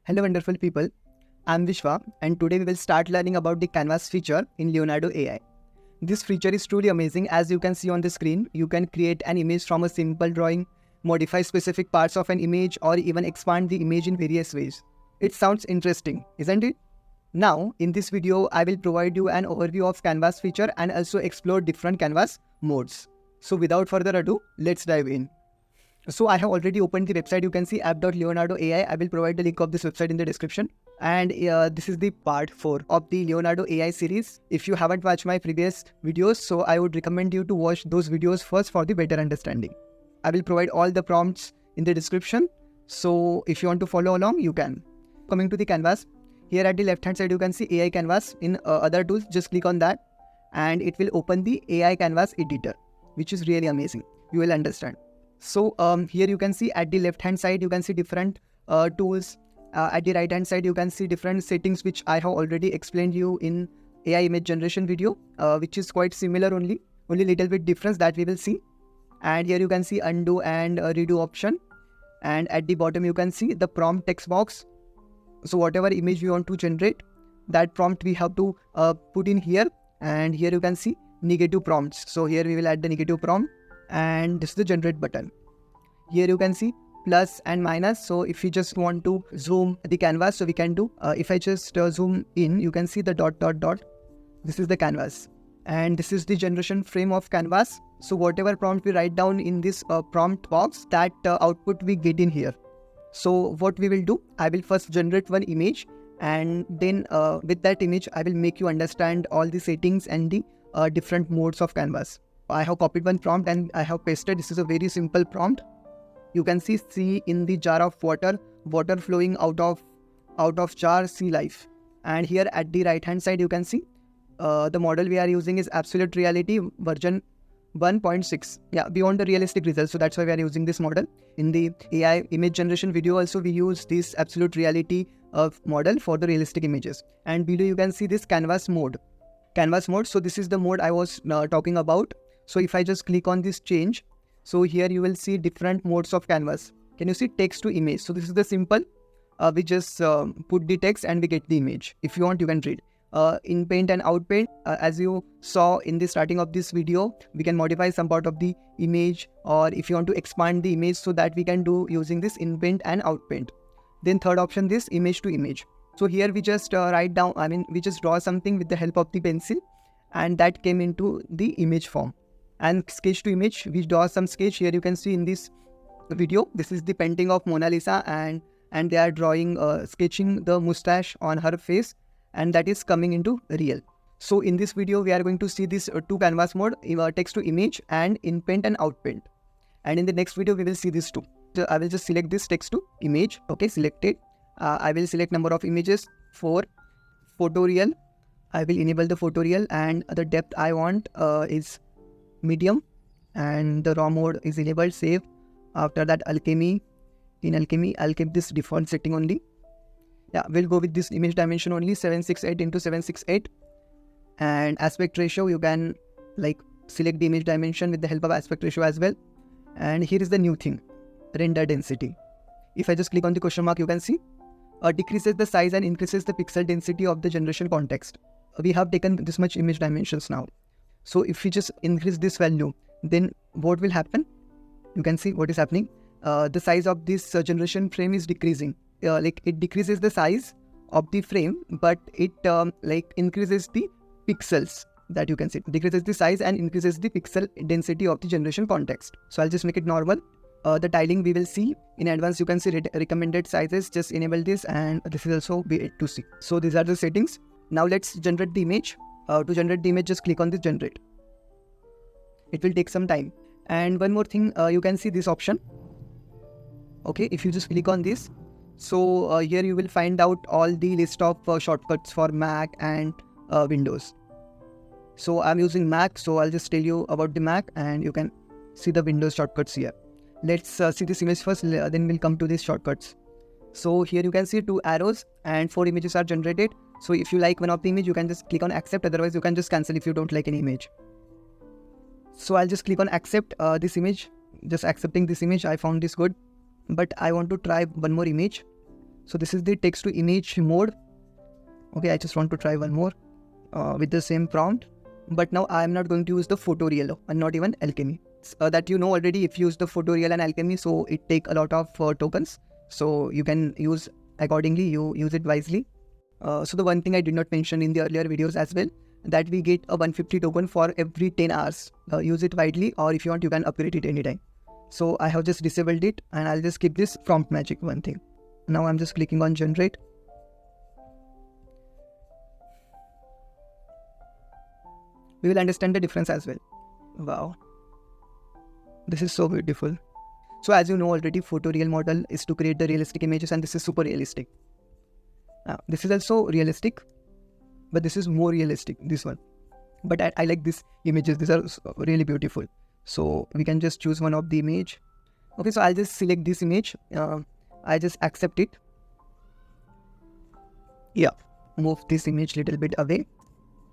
Hello wonderful people, I'm Vishwa and today we will start learning about the Canvas feature in Leonardo AI. This feature is truly amazing. As you can see on the screen, you can create an image from a simple drawing, modify specific parts of an image or even expand the image in various ways. It sounds interesting, isn't it? Now, in this video, I will provide you an overview of Canvas feature and also explore different Canvas modes. So without further ado, let's dive in. So I have already opened the website. You can see app.leonardo.ai. I will provide the link of this website in the description. And this is the part 4 of the Leonardo AI series. If you haven't watched my previous videos, so I would recommend you to watch those videos first for the better understanding. I will provide all the prompts in the description. So if you want to follow along, you can. Coming to the canvas, here at the left hand side, you can see AI Canvas. In other tools, just click on that and it will open the AI Canvas editor, which is really amazing. You will understand. So here you can see at the left hand side, you can see different tools. At the right hand side, you can see different settings, which I have already explained you in AI image generation video, which is quite similar, only little bit difference that we will see. And here you can see undo and redo option. And at the bottom, you can see the prompt text box. So whatever image we want to generate, that prompt we have to put in here. And here you can see negative prompts. So here we will add the negative prompt. And this is the generate button. Here you can see plus and minus. So if you just want to zoom the canvas, so we can do, if I just zoom in, you can see the dot. This is the canvas and this is the generation frame of canvas. So whatever prompt we write down in this prompt box, that output we get in here. So what we will do, I will first generate one image and then with that image, I will make you understand all the settings and the different modes of canvas. I have copied one prompt and I have pasted. This is a very simple prompt. You can see in the jar of water flowing out of jar, see life. And here at the right hand side, you can see the model we are using is Absolute Reality version 1.6. Yeah, beyond the realistic results. So that's why we are using this model. In the AI image generation video also, we use this Absolute Reality model for the realistic images. And below you can see this canvas mode. So this is the mode I was talking about. So if I just click on this change, so here you will see different modes of canvas. Can you see text to image? So this is the simple, we just put the text and we get the image. If you want, you can read. In paint and out paint, as you saw in the starting of this video, we can modify some part of the image, or if you want to expand the image, so that we can do using this in paint and out paint. Then third option, this image to image. So here we just write down, we just draw something with the help of the pencil and that came into the image form. And sketch to image, we draw some sketch. Here you can see in this video, this is the painting of Mona Lisa and they are drawing, sketching the mustache on her face, and that is coming into real. So in this video, we are going to see this two canvas mode, text to image and in paint and out paint. And in the next video, we will see this too. So I will just select this text to image. Okay, selected. I will select number of images for photoreal. I will enable the photoreal and the depth I want is medium and the raw mode is enabled, save. After that, alchemy. In alchemy, I'll keep this default setting only. Yeah, we'll go with this image dimension only, 768 into 768. And aspect ratio, you can like select the image dimension with the help of aspect ratio as well. And here is the new thing, render density. If I just click on the question mark, you can see decreases the size and increases the pixel density of the generation context. We have taken this much image dimensions now. So if we just increase this value, then what will happen? You can see what is happening. The size of this generation frame is decreasing. Like it decreases the size of the frame, but it like increases the pixels that you can see. Decreases the size and increases the pixel density of the generation context. So I'll just make it normal. The tiling we will see in advance. You can see recommended sizes. Just enable this, and this is also be it to see. So these are the settings. Now let's generate the image. To generate the image, just click on this generate. It will take some time. And one more thing, you can see this option. Okay, if you just click on this, so here you will find out all the list of shortcuts for Mac and Windows. So I'm using Mac, so I'll just tell you about the Mac and you can see the Windows shortcuts here. Let's see this image first, then we'll come to these shortcuts. So here you can see 2 arrows and 4 images are generated. So if you like one of the image, you can just click on accept. Otherwise, you can just cancel if you don't like any image. So I'll just click on accept this image. Just accepting this image. I found this good, but I want to try one more image. So this is the text to image mode. Okay, I just want to try one more with the same prompt. But now I am not going to use the Photoreal and not even Alchemy. That you know already, if you use the Photoreal and Alchemy, so it take a lot of tokens. So you can use accordingly, you use it wisely. So the one thing I did not mention in the earlier videos as well, that we get a 150 token for every 10 hours. Use it widely, or if you want, you can upgrade it anytime. So I have just disabled it, and I'll just keep this prompt magic one thing. Now I'm just clicking on generate. We will understand the difference as well. Wow. This is so beautiful. So as you know already, Photoreal model is to create the realistic images, and this is super realistic. This is also realistic, but this is more realistic, this one. But I like these images. These are really beautiful. So we can just choose one of the image. Okay, so I'll just select this image. I just accept it. Yeah, move this image little bit away.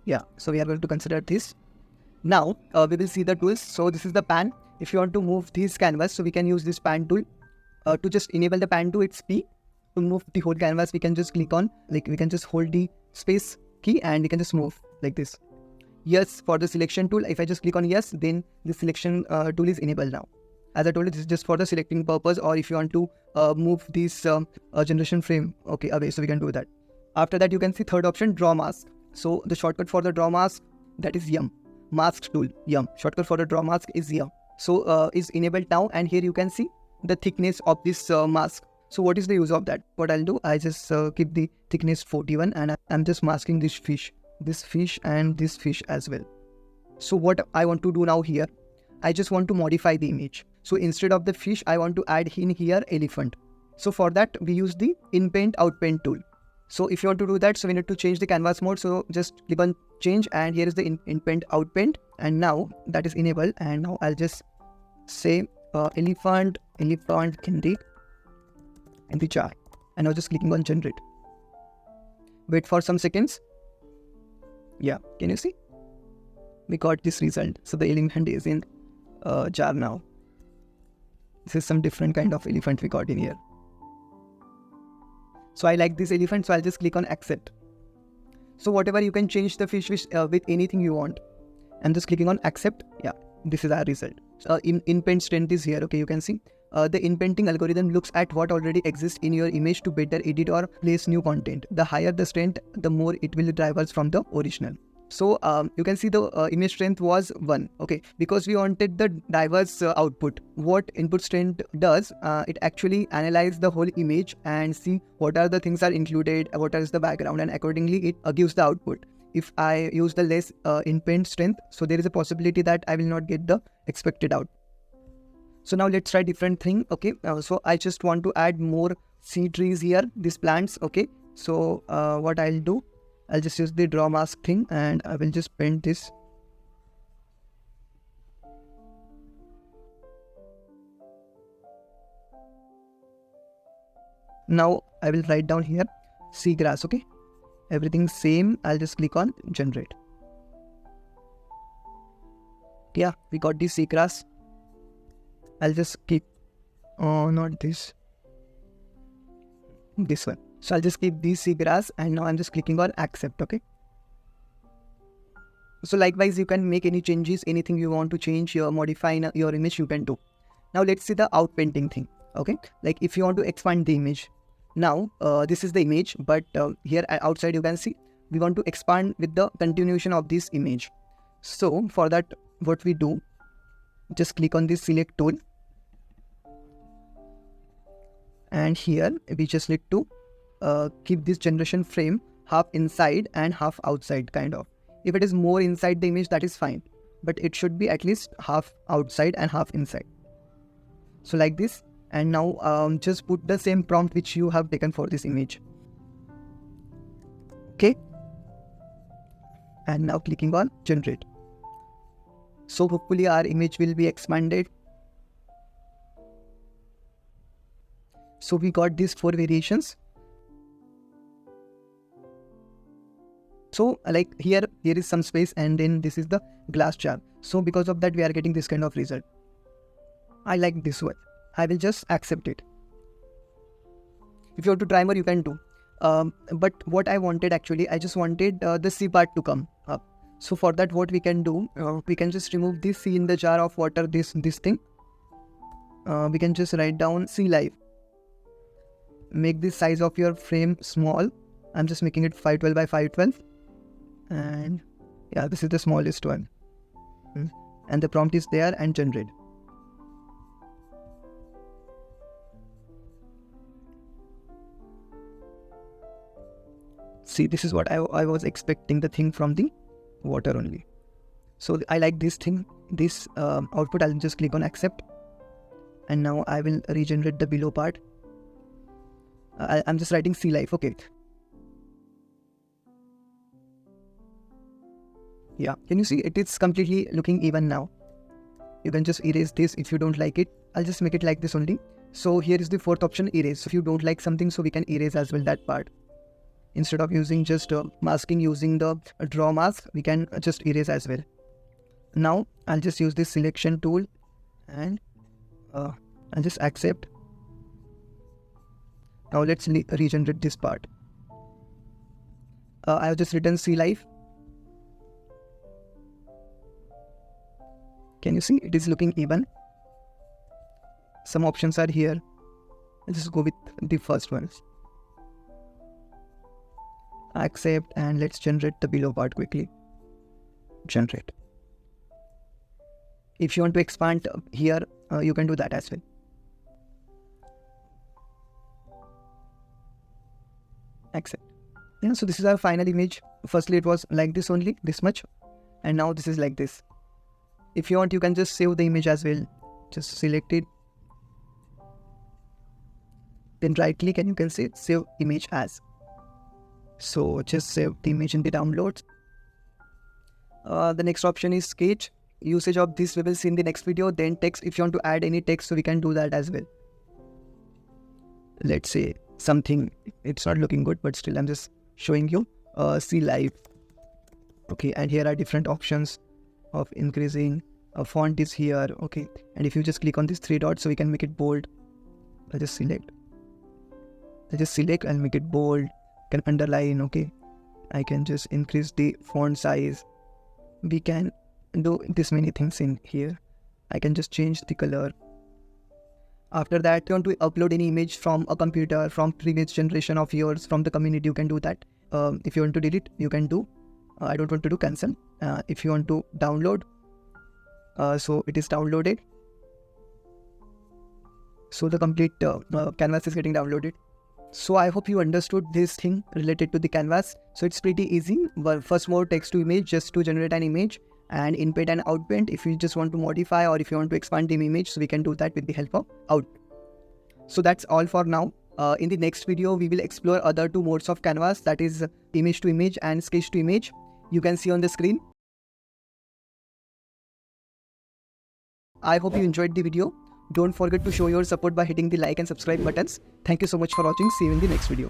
Yeah, so we are going to consider this. Now we will see the tools. So this is the pan. If you want to move this canvas, so we can use this pan tool. To just enable the pan tool, it's P. To move the whole canvas, we can just click on, like we can just hold the space key and we can just move like this. Yes, for the selection tool, if I just click on yes, then the selection tool is enabled now. As I told you, this is just for the selecting purpose, or if you want to move this generation frame, okay, away, so we can do that. After that, you can see third option, draw mask. So the shortcut for the draw mask, that is yum. Mask tool, yum. Shortcut for the draw mask is yum. So is enabled now, and here you can see the thickness of this mask. So what is the use of that? What I'll do, I just keep the thickness 41, and I'm just masking this fish and this fish as well. So what I want to do now here, I just want to modify the image. So instead of the fish, I want to add in here elephant. So for that, we use the inpaint outpaint tool. So if you want to do that, so we need to change the canvas mode. So just click on change, and here is the inpaint outpaint, and now that is enabled. And now I'll just say elephant candy in the jar, and now just clicking on generate. Wait for some seconds. Yeah, can you see? We got this result. So the elephant is in jar now. This is some different kind of elephant we got in here. So I like this elephant, so I'll just click on accept. So whatever, you can change the fish with anything you want. I'm just clicking on accept. Yeah, this is our result. Inpaint strength is here. Okay, you can see. The inpainting algorithm looks at what already exists in your image to better edit or place new content. The higher the strength, the more it will diverge from the original. So you can see the image strength was 1. Okay, because we wanted the diverse output. What input strength does, it actually analyzes the whole image and see what are the things are included, what is the background, and accordingly it gives the output. If I use the less inpaint strength, so there is a possibility that I will not get the expected out. So now let's try different thing. Okay, so I just want to add more seed trees here, these plants. Okay, so what I'll do, I'll just use the draw mask thing, and I will just paint this. Now I will write down here seagrass. Okay, everything same. I'll just click on generate. Yeah, we got the seagrass. I'll just keep, not this one. So I'll just keep this seagrass, and now I'm just clicking on accept. Okay. So likewise, you can make any changes, anything you want to change, modify your image, you can do. Now let's see the outpainting thing. Okay, like if you want to expand the image, now this is the image, but here outside you can see we want to expand with the continuation of this image. So for that, what we do, just click on this select tool, and here we just need to keep this generation frame half inside and half outside, kind of. If it is more inside the image, that is fine, but it should be at least half outside and half inside. So like this, and now just put the same prompt which you have taken for this image. Okay, and now clicking on generate. So hopefully our image will be expanded. So we got these 4 variations. So like here is some space, and then this is the glass jar. So because of that, we are getting this kind of result. I like this one. I will just accept it. If you want to try more, you can do. But what I wanted actually, I just wanted the C part to come up. So for that, what we can do, we can just remove this C in the jar of water, this thing. We can just write down C live. Make the size of your frame small. I'm just making it 512 by 512. And yeah, this is the smallest one. And the prompt is there, and generate. See, this is what I was expecting, the thing from the water only. So I like this thing, this output. I'll just click on accept. And now I will regenerate the below part. I'm just writing C life. Okay. Yeah, can you see it is completely looking even now? You can just erase this if you don't like it. I'll just make it like this only. So here is the fourth option, erase. So if you don't like something, so we can erase as well that part. Instead of using just masking using the draw mask, we can just erase as well. Now I'll just use this selection tool and I'll just accept. Now let's regenerate this part. I have just written C life. Can you see it is looking even? Some options are here. I'll just go with the first ones. Accept, and let's generate the below part quickly. Generate. If you want to expand here, you can do that as well. Accept. Yeah, so this is our final image. Firstly, it was like this only, this much, and now this is like this. If you want, you can just save the image as well. Just select it, then right click, and you can say save image as. So just save the image in the downloads. The next option is sketch. Usage of this we will see in the next video. Then text, if you want to add any text, so we can do that as well. Let's say something, it's not looking good, but still I'm just showing you. C live. Okay, and here are different options of increasing. A font is here. Okay, and if you just click on these three dots, so we can make it bold. I'll just select and make it bold. Can underline. Okay, I can just increase the font size. We can do this many things in here. I can just change the color. After that, if you want to upload any image from a computer, from previous generation of yours, from the community, you can do that. If you want to delete, you can do. I don't want to do cancel. If you want to download, so it is downloaded. So the complete canvas is getting downloaded. So I hope you understood this thing related to the canvas. So it's pretty easy. Well, first more text to image, just to generate an image, and inpaint and outpaint if you just want to modify, or if you want to expand the image, so we can do that with the help of out. So that's all for now. In the next video, we will explore other two modes of canvas, that is image to image and sketch to image. You can see on the screen. I hope you enjoyed the video. Don't forget to show your support by hitting the like and subscribe buttons. Thank you so much for watching. See you in the next video.